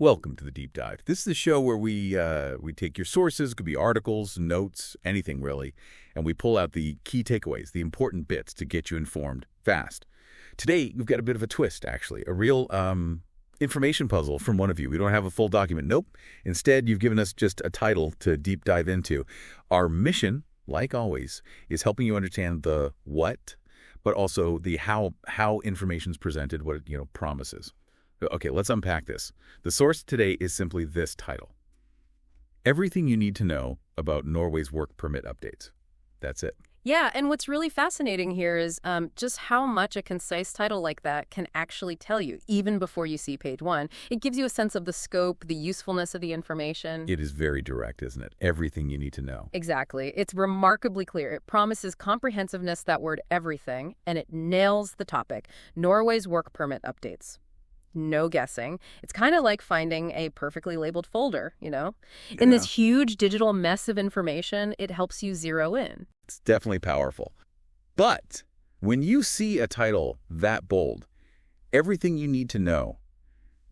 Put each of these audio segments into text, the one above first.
Welcome to the Deep Dive. This is the show where we take your sources, could be articles, notes, anything really, and we pull out the key takeaways, the important bits to get you informed fast. Today, we've got a bit of a twist, actually, a real information puzzle from one of you. We don't have a full document. Nope. Instead, you've given us just a title to deep dive into. Our mission, like always, is helping you understand the what, but also the how information's presented, what it promises. Okay, let's unpack this. The source today is simply this title. Everything you need to know about Norway's work permit updates. That's it. Yeah, and what's really fascinating here is just how much a concise title like that can actually tell you, even before you see page one. It gives you a sense of the scope, the usefulness of the information. It is very direct, isn't it? Everything you need to know. Exactly. It's remarkably clear. It promises comprehensiveness, that word everything, and it nails the topic. Norway's work permit updates. No guessing. It's kind of like finding a perfectly labeled folder, In this huge digital mess of information, it helps you zero in. It's definitely powerful. But when you see a title that bold, everything you need to know,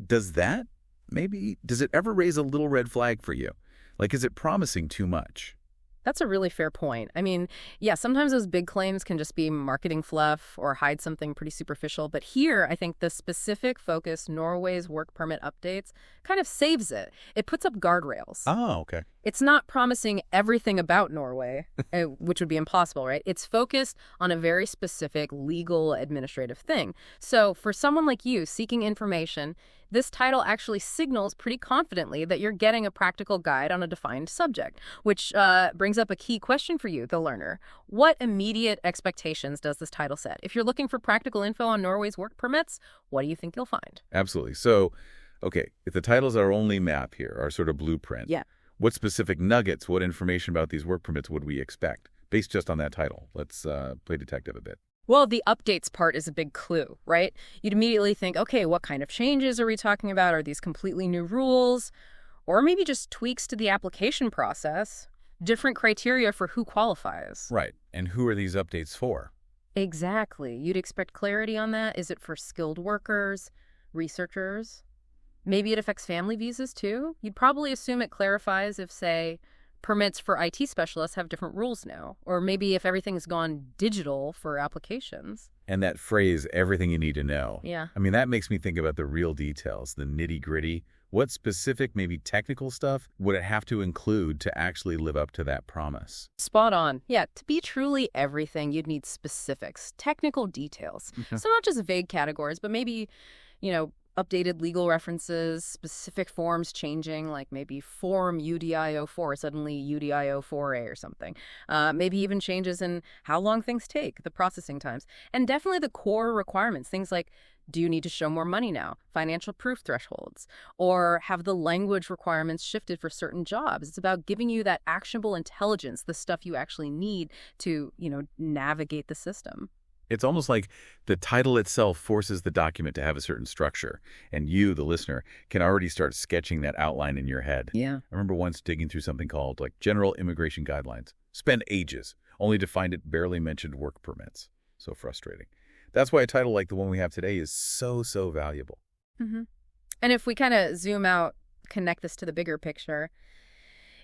does it ever raise a little red flag for you? Like, is it promising too much? That's a really fair point. I mean, yeah, sometimes those big claims can just be marketing fluff or hide something pretty superficial. But here, I think the specific focus Norway's work permit updates kind of saves it. It puts up guardrails. Oh, okay. It's not promising everything about Norway, which would be impossible, right? It's focused on a very specific legal administrative thing. So for someone like you seeking information, this title actually signals pretty confidently that you're getting a practical guide on a defined subject, which brings up a key question for you, the learner. What immediate expectations does this title set? If you're looking for practical info on Norway's work permits, what do you think you'll find? Absolutely. So, okay, if the title's our only map here, our sort of blueprint, yeah. What specific nuggets, what information about these work permits would we expect based just on that title? Let's play detective a bit. Well, the updates part is a big clue, right? You'd immediately think, okay, what kind of changes are we talking about? Are these completely new rules? Or maybe just tweaks to the application process, different criteria for who qualifies. Right. And who are these updates for? Exactly. You'd expect clarity on that. Is it for skilled workers, researchers? Maybe it affects family visas, too. You'd probably assume it clarifies if, say, permits for IT specialists have different rules now, or maybe if everything's gone digital for applications. And that phrase, everything you need to know. Yeah. I mean, that makes me think about the real details, the nitty-gritty. What specific, maybe technical stuff would it have to include to actually live up to that promise? Spot on. Yeah, to be truly everything, you'd need specifics, technical details. So not just vague categories, but maybe, updated legal references, specific forms changing, like maybe form UDI-04, suddenly UDI-04A or something. Maybe even changes in how long things take, the processing times. And definitely the core requirements, things like, do you need to show more money now? Financial proof thresholds? Or have the language requirements shifted for certain jobs? It's about giving you that actionable intelligence, the stuff you actually need to, navigate the system. It's almost like the title itself forces the document to have a certain structure, and you, the listener, can already start sketching that outline in your head. Yeah. I remember once digging through something called General Immigration Guidelines. Spent ages, only to find it barely mentioned work permits. So frustrating. That's why a title like the one we have today is so valuable. Mm-hmm. And if we kind of zoom out, connect this to the bigger picture,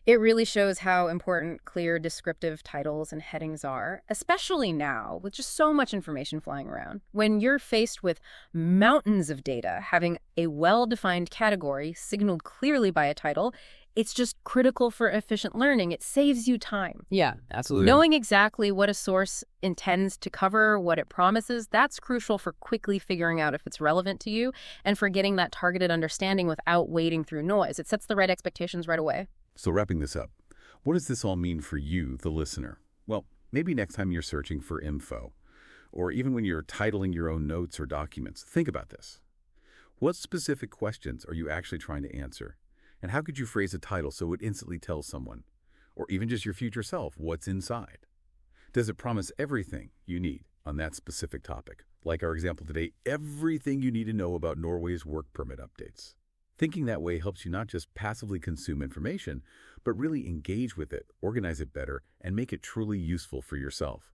it really shows how important clear, descriptive titles and headings are, especially now with just so much information flying around. When you're faced with mountains of data, having a well-defined category signaled clearly by a title, it's just critical for efficient learning. It saves you time. Yeah, absolutely. Knowing exactly what a source intends to cover, what it promises, that's crucial for quickly figuring out if it's relevant to you and for getting that targeted understanding without wading through noise. It sets the right expectations right away. So wrapping this up, what does this all mean for you, the listener? Well, maybe next time you're searching for info, or even when you're titling your own notes or documents, think about this. What specific questions are you actually trying to answer? And how could you phrase a title so it instantly tells someone, or even just your future self, what's inside? Does it promise everything you need on that specific topic? Like our example today, everything you need to know about Norway's work permit updates. Thinking that way helps you not just passively consume information, but really engage with it, organize it better, and make it truly useful for yourself.